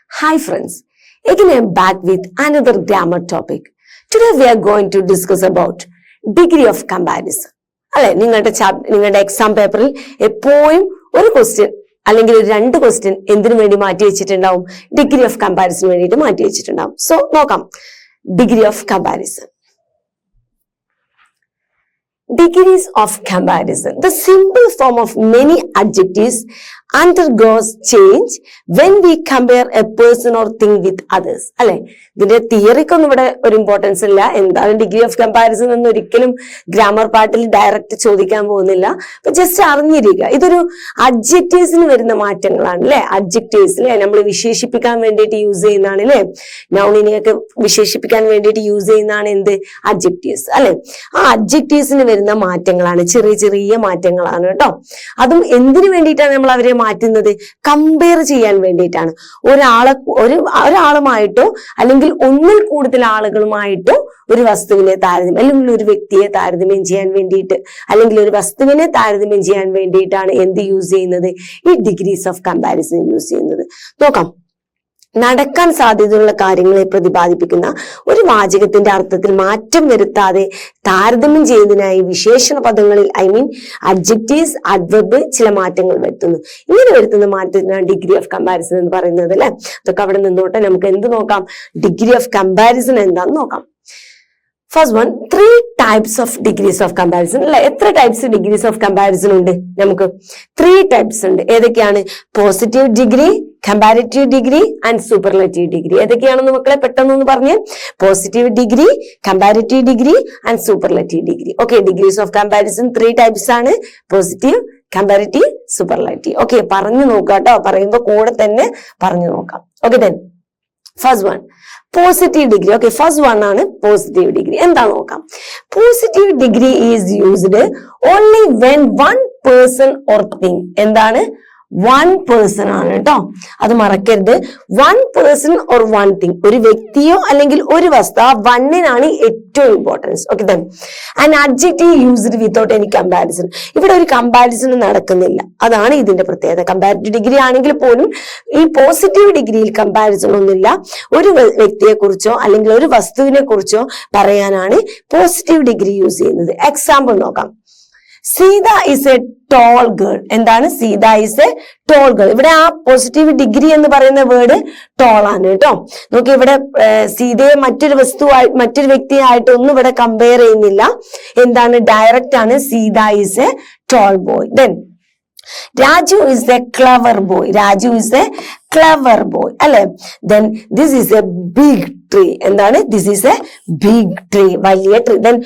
Hi friends, again I am back with another grammar topic. Today we are going to discuss about degree of comparison. അല്ലെ, നിങ്ങളുടെ exam പേപ്പറിൽ എപ്പോഴും ഒരു question അല്ലെങ്കിൽ ഒരു 2 question എന്തിനു വേണ്ടി മാറ്റി വെച്ചിട്ടുണ്ടാവും? ഡിഗ്രി ഓഫ് കമ്പാരിസൺ വേണ്ടിയിട്ട് മാറ്റി വെച്ചിട്ടുണ്ടാവും. സോ നോക്കാം, degree of comparison. Degrees of comparison. The simple form of many adjectives undergoes change when we compare a person or thing with others. അല്ലെ, ഇതിന്റെ തിയറിക്കൊന്നും ഇവിടെ ഒരു ഇമ്പോർട്ടൻസ് ഇല്ല. എന്താണ് ഡിഗ്രി ഓഫ് കമ്പാരിസൺ എന്ന് ഒരിക്കലും ഗ്രാമർ പാർട്ടിൽ ഡയറക്റ്റ് ചോദിക്കാൻ പോകുന്നില്ല. അപ്പൊ ജസ്റ്റ് അറിഞ്ഞിരിക്കുക, ഇതൊരു അഡ്ജക്റ്റീവ്സിന് വരുന്ന മാറ്റങ്ങളാണ്. അല്ലെ, അഡ്ജക്റ്റീവ്സ് നമ്മൾ വിശേഷിപ്പിക്കാൻ വേണ്ടിയിട്ട് യൂസ് ചെയ്യുന്നതാണ്. അല്ലെ, നൗണിനെയൊക്കെ വിശേഷിപ്പിക്കാൻ വേണ്ടിയിട്ട് യൂസ് ചെയ്യുന്നതാണ് എന്ത്? അഡ്ജക്റ്റീവ്സ്. അല്ലെ, ആ അഡ്ജക്റ്റീവ്സിന് വരുന്ന മാറ്റങ്ങളാണ്, ചെറിയ ചെറിയ മാറ്റങ്ങളാണ് കേട്ടോ. അതും എന്തിനു വേണ്ടിയിട്ടാണ് നമ്മൾ അവരെ മാറ്റുന്നത്? കമ്പയർ ചെയ്യാൻ വേണ്ടിയിട്ടാണ്. ഒരാളുമായിട്ടോ അല്ലെങ്കിൽ ഒന്നിൽ കൂടുതൽ ആളുകളുമായിട്ടോ ഒരു വസ്തുവിനെ താരതമ്യം അല്ലെങ്കിൽ ഒരു വ്യക്തിയെ താരതമ്യം ചെയ്യാൻ വേണ്ടിയിട്ട് അല്ലെങ്കിൽ ഒരു വസ്തുവിനെ താരതമ്യം ചെയ്യാൻ വേണ്ടിയിട്ടാണ് എന്ത് യൂസ് ചെയ്യുന്നത്? ഈ ഡിഗ്രീസ് ഓഫ് കമ്പാരിസൺ യൂസ് ചെയ്യുന്നത്. നോക്കാം, നടക്കാൻ സാധ്യതയുള്ള കാര്യങ്ങളെ പ്രതിപാദിപ്പിക്കുന്ന ഒരു വാചകത്തിന്റെ അർത്ഥത്തിൽ മാറ്റം വരുത്താതെ താരതമ്യം ചെയ്യുന്നതിനായി വിശേഷണ പദങ്ങളിൽ അഡ്ജക്റ്റീവ്സ്, അഡ്വർബ് ചില മാറ്റങ്ങൾ വരുത്തുന്നു. ഇങ്ങനെ വരുത്തുന്ന മാറ്റത്തിനാണ് ഡിഗ്രി ഓഫ് കമ്പാരിസൺ എന്ന് പറയുന്നത്. അല്ലെ, അതൊക്കെ അവിടെ നിന്നോട്ടെ. നമുക്ക് എന്ത് നോക്കാം? ഡിഗ്രി ഓഫ് കമ്പാരിസൺ എന്താന്ന് നോക്കാം. First one, 3 types of degrees of comparison. അല്ലെ, എത്ര ടൈപ്സ് ഡിഗ്രീസ് ഓഫ് കമ്പാരിസൺ ഉണ്ട്? നമുക്ക് 3 ടൈപ്സ് ഉണ്ട്. ഏതൊക്കെയാണ്? Positive degree, comparative degree and superlative degree. ഏതൊക്കെയാണെന്ന് മക്കളെ പെട്ടെന്നൊന്ന് പറഞ്ഞ്. Positive degree, comparative degree and superlative degree. Okay, degrees of comparison 3 types ആണ്. Positive, comparative, superlative. ഓക്കെ, പറഞ്ഞു നോക്കാം കേട്ടോ, പറയുമ്പോ കൂടെ തന്നെ പറഞ്ഞു നോക്കാം. Okay, then first one, positive degree. Okay, first one ആണ് പോസിറ്റീവ് ഡിഗ്രി. എന്താ നോക്കാം. Positive degree is used only when one person or thing. എന്താണ്? 1 പേഴ്സൺ ആണ് കേട്ടോ, അത് മറക്കരുത്. 1 പേഴ്സൺ ഓർ 1 തിങ്, ഒരു വ്യക്തിയോ അല്ലെങ്കിൽ ഒരു വസ്തു, ആ 1-നാണ് ഏറ്റവും importance. Okay, then and adjective used without any comparison. ഇവിടെ ഒരു കമ്പാരിസൺ നടക്കുന്നില്ല, അതാണ് ഇതിന്റെ പ്രത്യേകത. കമ്പാരിറ്റീവ് ഡിഗ്രി ആണെങ്കിൽ പോലും ഈ പോസിറ്റീവ് ഡിഗ്രിയിൽ കമ്പാരിസൺ ഒന്നുമില്ല. ഒരു വ്യക്തിയെ കുറിച്ചോ അല്ലെങ്കിൽ ഒരു വസ്തുവിനെ കുറിച്ചോ പറയാനാണ് പോസിറ്റീവ് ഡിഗ്രി യൂസ് ചെയ്യുന്നത്. എക്സാമ്പിൾ നോക്കാം. Sita is a tall girl. എന്താണ്? Sita is a tall girl. ഇവിടെ ആ പോസിറ്റീവ് ഡിഗ്രി എന്ന് പറയുന്ന വേർഡ് ടോൾ ആണ് കേട്ടോ. നോക്കി, ഇവിടെ സീതയെ മറ്റൊരു മറ്റൊരു വ്യക്തിയായിട്ട് ഒന്നും ഇവിടെ കമ്പയർ ചെയ്യുന്നില്ല. എന്താണ്? ഡയറക്റ്റ് ആണ്. Sita is a tall boy. Then Raju is a clever boy. Raju is a clever boy. അല്ലെ, then this is a big tree. എന്താണ്? This is a big tree, വലിയ tree. Then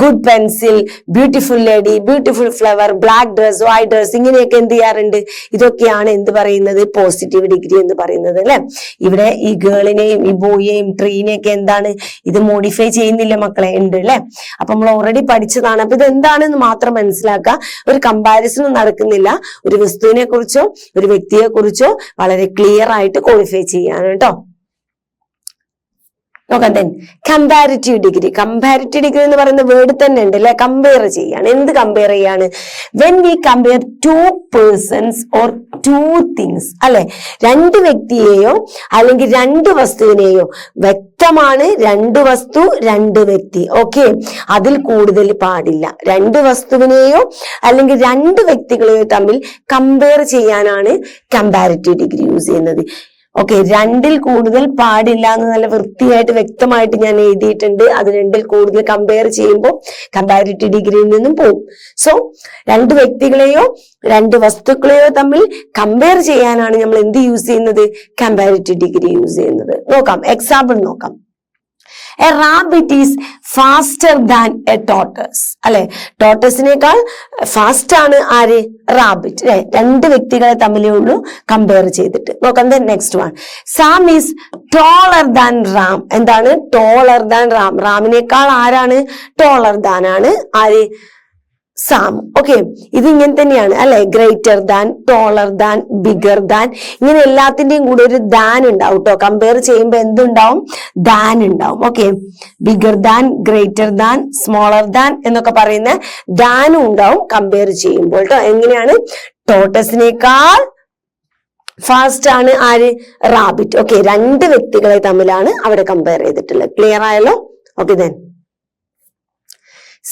good pencil, beautiful lady, beautiful flower, black dress, white dress, ഇങ്ങനെയൊക്കെ എന്ത് ചെയ്യാറുണ്ട്? ഇതൊക്കെയാണ് എന്ത് പറയുന്നത്? Positive degree എന്ന് പറയുന്നത്. അല്ലെ, ഇവിടെ ഈ ഗേളിനെയും ഈ ബോയിയെയും ട്രീനെയൊക്കെ എന്താണ് ഇത് മോഡിഫൈ ചെയ്യുന്നില്ല മക്കളെ? ഉണ്ട് അല്ലെ. അപ്പൊ നമ്മൾ ഓൾറെഡി പഠിച്ചതാണ്. അപ്പൊ ഇത് എന്താണെന്ന് മാത്രം മനസ്സിലാക്കുക. ഒരു കമ്പാരിസണും നടക്കുന്നില്ല. ഒരു വസ്തുവിനെ കുറിച്ചോ ഒരു വ്യക്തിയെ കുറിച്ചോ വളരെ ക്ലിയർ ആയിട്ട് ക്വാളിഫൈ ചെയ്യാണ് കേട്ടോ. നോക്കാം. Then comparative degree. Comparative degree എന്ന് പറയുന്ന വേർഡ് തന്നെ ഉണ്ട് അല്ലെ, കമ്പയർ ചെയ്യാണ്. എന്ത് കമ്പയർ ചെയ്യാണ്? When we compare 2 persons or 2 things. അല്ലെ, 2 വ്യക്തിയെയോ അല്ലെങ്കിൽ 2 വസ്തുവിനെയോ. വ്യക്തമാണ്, 2 വസ്തു 2 വ്യക്തി. ഓക്കെ, അതിൽ കൂടുതൽ പാടില്ല. 2 വസ്തുവിനെയോ അല്ലെങ്കിൽ 2 വ്യക്തികളെയോ തമ്മിൽ കമ്പയർ ചെയ്യാനാണ് കമ്പാരിറ്റീവ് ഡിഗ്രി യൂസ് ചെയ്യുന്നത്. ഓക്കെ, 2-ൽ കൂടുതൽ പാടില്ല എന്ന് നല്ല വൃത്തിയായിട്ട് വ്യക്തമായിട്ട് ഞാൻ എഴുതിയിട്ടുണ്ട്. അത് 2-ൽ കൂടുതൽ കമ്പയർ ചെയ്യുമ്പോൾ കമ്പാരിറ്റീവ് ഡിഗ്രിയിൽ നിന്നും പോകും. സോ 2 വ്യക്തികളെയോ 2 വസ്തുക്കളെയോ തമ്മിൽ കമ്പയർ ചെയ്യാനാണ് നമ്മൾ എന്ത് യൂസ് ചെയ്യുന്നത്? കമ്പാരിറ്റീവ് ഡിഗ്രി യൂസ് ചെയ്യുന്നത്. നോക്കാം, എക്സാമ്പിൾ നോക്കാം. A rabbit is faster than a tortoise. അല്ലെ, ടോർട്ടോസിനേക്കാൾ ഫാസ്റ്റ് ആണ് ആര്? റാബിറ്റ്. അല്ലെ, 2 വ്യക്തികളെ തമ്മിലേ ഉള്ളൂ കമ്പയർ ചെയ്തിട്ട്. നോക്കാം. Next one, Sam is taller than Ram. എന്താണ്? Taller than Ram. റാമിനേക്കാൾ ആരാണ്? ടോളർ ദാൻ ആണ് ആര്? സാം. ഓക്കെ, ഇത് ഇങ്ങനെ തന്നെയാണ് അല്ലെ. Greater than, ടോളർ than, bigger than, ഇങ്ങനെ എല്ലാത്തിന്റെയും കൂടെ ഒരു ദാൻ ഉണ്ടാവും കേട്ടോ. കമ്പയർ ചെയ്യുമ്പോൾ എന്തുണ്ടാവും? ദാൻ ഉണ്ടാവും. Okay, bigger than, greater than, smaller than എന്നൊക്കെ പറയുന്ന ദാനും ഉണ്ടാവും കമ്പയർ ചെയ്യുമ്പോൾ കേട്ടോ. എങ്ങനെയാണ്? ടോർട്ടോസിനേക്കാൾ ഫാസ്റ്റ് ആണ് ആര്? റാബിറ്റ്. ഓക്കെ, രണ്ട് വ്യക്തികളെ തമ്മിലാണ് അവിടെ കമ്പയർ ചെയ്തിട്ടുള്ളത്. ക്ലിയർ ആയല്ലോ? Okay, then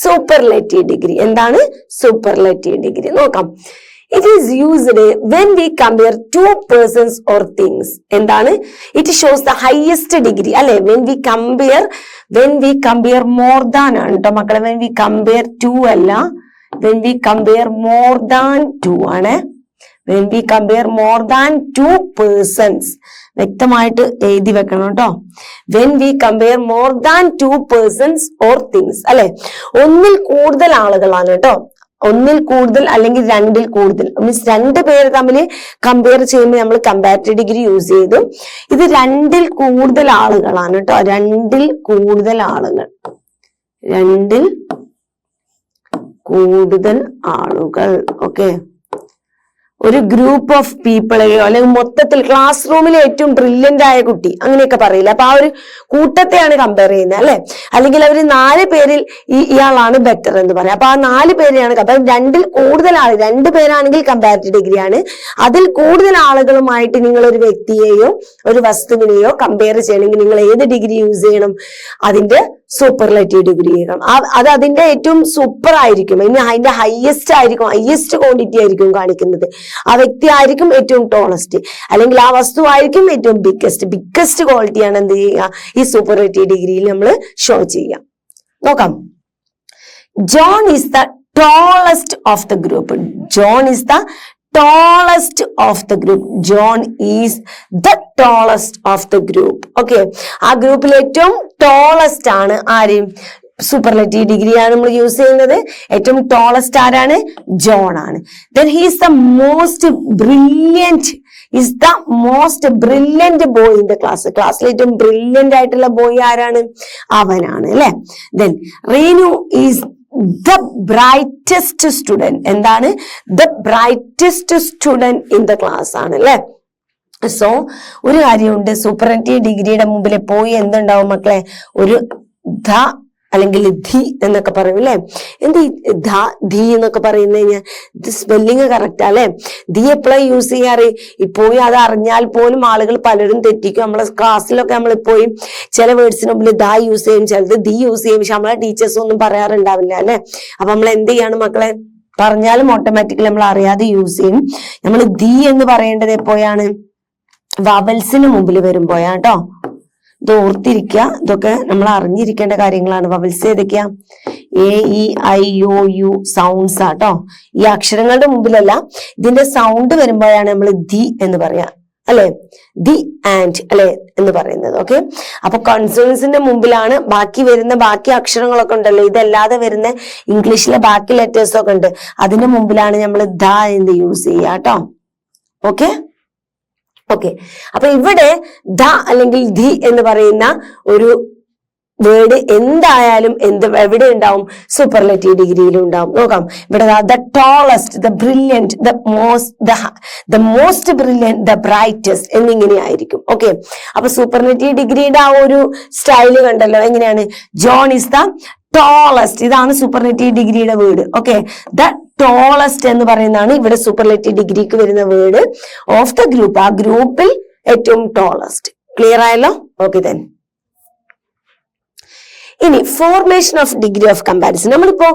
superlative degree. എന്താണ് സൂപ്പർലേറ്റീവ് ഡിഗ്രി? നോക്കാം. It is used when we compare two persons or things. എന്താണ്? It shows the highest degree അല്ലെ. When we compare more than ആണ് കേട്ടോ മക്കളെ. വെൻ വി കമ്പയർ ടു അല്ല, when we compare more than two ആണ്. When we compare more than two persons, വ്യക്തമായിട്ട് എഴുതി വെക്കണം കേട്ടോ. When we compare more than two persons or things അല്ലെ. ഒന്നിൽ കൂടുതൽ ആളുകളാണ് കേട്ടോ. ഒന്നിൽ കൂടുതൽ അല്ലെങ്കിൽ രണ്ടിൽ കൂടുതൽ, മീൻസ് രണ്ട് പേര് തമ്മിൽ കമ്പയർ ചെയ്യുമ്പോൾ നമ്മൾ കമ്പാരിറ്റീവ് ഡിഗ്രി യൂസ് ചെയ്തു. ഇത് രണ്ടിൽ കൂടുതൽ ആളുകളാണ് കേട്ടോ. രണ്ടിൽ കൂടുതൽ ആളുകൾ, രണ്ടിൽ കൂടുതൽ ആളുകൾ. ഓക്കെ, ഒരു ഗ്രൂപ്പ് ഓഫ് പീപ്പിളെയോ അല്ലെങ്കിൽ മൊത്തത്തിൽ ക്ലാസ് റൂമിലെ ഏറ്റവും ബ്രില്യന്റ് ആയ കുട്ടി അങ്ങനെയൊക്കെ പറയില്ല. അപ്പൊ ആ ഒരു കൂട്ടത്തെയാണ് കമ്പയർ ചെയ്യുന്നത് അല്ലെ. അല്ലെങ്കിൽ അവർ 4 പേരിൽ ഇയാളാണ് ബെറ്റർ എന്ന് പറയാം. അപ്പൊ ആ 4 പേരെയാണ് കമ്പയർ. രണ്ടിൽ കൂടുതൽ ആൾ, 2 പേരാണെങ്കിൽ കമ്പാരിറ്റീവ് ഡിഗ്രിയാണ്. അതിൽ കൂടുതൽ ആളുകളുമായിട്ട് നിങ്ങൾ ഒരു വ്യക്തിയെയോ ഒരു വസ്തുവിനെയോ കമ്പയർ ചെയ്യണമെങ്കിൽ നിങ്ങൾ ഏത് ഡിഗ്രി യൂസ് ചെയ്യണം? അതിന്റെ സൂപ്പർലേറ്റീവ് ഡിഗ്രി ചെയ്യണം. അത് അതിന്റെ ഏറ്റവും സൂപ്പർ ആയിരിക്കും, ഇനി അതിന്റെ ഹയസ്റ്റ് ആയിരിക്കും, ഹയസ്റ്റ് ക്വാണ്ടിറ്റി ആയിരിക്കും കാണിക്കുന്നത്. ആ വ്യക്തി ആയിരിക്കും ഏറ്റവും ടോളസ്റ്റ്, അല്ലെങ്കിൽ ആ വസ്തു ആയിരിക്കും ഏറ്റവും ബിഗ്ഗസ്റ്റ് ക്വാളിറ്റിയാണ് എന്ത് ചെയ്യുക? ഈ സൂപ്പർലേറ്റീവ് ഡിഗ്രിയിൽ നമ്മൾ ഷോ ചെയ്യാം. നോക്കാം. John is the tallest of the group. John is the tallest of the group. John is the tallest of the group. Okay, ആ ഗ്രൂപ്പിൽ ഏറ്റവും ടോളസ്റ്റ് ആണ് ആര്? സൂപ്പർലേറ്റീവ് ഡിഗ്രിയാണ് നമ്മൾ യൂസ് ചെയ്യുന്നത്. ഏറ്റവും ടോളസ്റ്റ് ആരാണ്? ജോൺ ആണ്. Then he is the most brilliant, is the most brilliant boy in the class. ക്ലാസ്സിൽ ഏറ്റവും ബ്രില്യന്റ് ആയിട്ടുള്ള ബോയ് ആരാണ്? അവനാണ് അല്ലെ. Then Renu is the brightest student. എന്താണ്? The brightest student in the class ആണ് അല്ലെ. സോ ഒരു കാര്യമുണ്ട്, സൂപ്പർലേറ്റീവ് ഡിഗ്രിയുടെ മുമ്പിൽ പോയി എന്തുണ്ടാവും മക്കളെ? ഒരു ധ അല്ലെങ്കിൽ ധി എന്നൊക്കെ പറയും അല്ലെ. എന്ത് ധി എന്നൊക്കെ പറയുന്നത് കഴിഞ്ഞാൽ ഇത് സ്പെല്ലിങ് കറക്റ്റ് അല്ലെ. ധി എപ്പോഴാണ് യൂസ് ചെയ്യാറ്? ഇപ്പോഴും അത് അറിഞ്ഞാൽ പോലും ആളുകൾ പലരും തെറ്റിക്കും. നമ്മളെ ക്ലാസ്സിലൊക്കെ നമ്മളിപ്പോഴും ചില വേർഡ്സിന് മുമ്പിൽ ധ യൂസ് ചെയ്യും, ചിലത് ധി യൂസ് ചെയ്യും. പക്ഷെ നമ്മളെ ടീച്ചേഴ്സ് ഒന്നും പറയാറുണ്ടാവില്ല അല്ലെ. അപ്പൊ നമ്മൾ എന്ത് ചെയ്യാണ് മക്കളെ? പറഞ്ഞാലും ഓട്ടോമാറ്റിക്കലി നമ്മൾ അറിയാതെ യൂസ് ചെയ്യും. നമ്മൾ ധി എന്ന് പറയേണ്ടത് എപ്പോഴാണ്? വവൽസിന് മുമ്പിൽ വരുമ്പോഴാണ് കേട്ടോ. ഇത് ഓർത്തിരിക്കുക, ഇതൊക്കെ നമ്മൾ അറിഞ്ഞിരിക്കേണ്ട കാര്യങ്ങളാണ്. വവൽസ് ഏതൊക്കെയാ? A E I O U sounds ആട്ടോ. ഈ അക്ഷരങ്ങളുടെ മുമ്പിലല്ല, ഇതിന്റെ സൗണ്ട് വരുമ്പോഴാണ് നമ്മൾ ദി എന്ന് പറയാ അല്ലെ. ദി ആൻഡ് അല്ലെ എന്ന് പറയുന്നത്. ഓക്കെ, അപ്പൊ കോൺസോണൻസിന്റെ മുമ്പിലാണ് ബാക്കി അക്ഷരങ്ങളൊക്കെ ഉണ്ടല്ലോ. ഇതല്ലാതെ വരുന്ന ഇംഗ്ലീഷിലെ ബാക്കി ലെറ്റേഴ്സ് ഒക്കെ ഉണ്ട്, അതിന്റെ മുമ്പിലാണ് നമ്മൾ ദ എന്ന് യൂസ് ചെയ്യുക കേട്ടോ. ഓക്കെ, അപ്പൊ ഇവിടെ ധ അല്ലെങ്കിൽ ധി എന്ന് പറയുന്ന ഒരു വേർഡ് എന്തായാലും എവിടെ ഉണ്ടാവും? സൂപ്പർലേറ്റീവ് ഡിഗ്രിയിലും ഉണ്ടാവും. നോക്കാം. ഇവിടെ the tallest, the brilliant, the most brilliant, the brightest എന്നിങ്ങനെ ആയിരിക്കും. ഓക്കെ, അപ്പൊ സൂപ്പർലേറ്റീവ് ഡിഗ്രിയുടെ ആ ഒരു സ്റ്റൈല് കണ്ടല്ലോ. എങ്ങനെയാണ്? ജോൺ ഈസ് ദ ടോളസ്റ്റ്, ഇതാണ് സൂപ്പർലേറ്റീവ് ഡിഗ്രിയുടെ വേർഡ്. ഓക്കെ, ദ ടോളസ്റ്റ് എന്ന് പറയുന്നതാണ് ഇവിടെ സൂപ്പർലേറ്റീവ് ഡിഗ്രിക്ക് വരുന്ന വേർഡ് ഓഫ് ദ ഗ്രൂപ്പ്. ആ ഗ്രൂപ്പിൽ ഏറ്റവും ടോളസ്റ്റ്. ക്ലിയർ ആയല്ലോ? ഓക്കെ, ദെൻ ഇനി formation of degree of comparison. നമ്മളിപ്പോ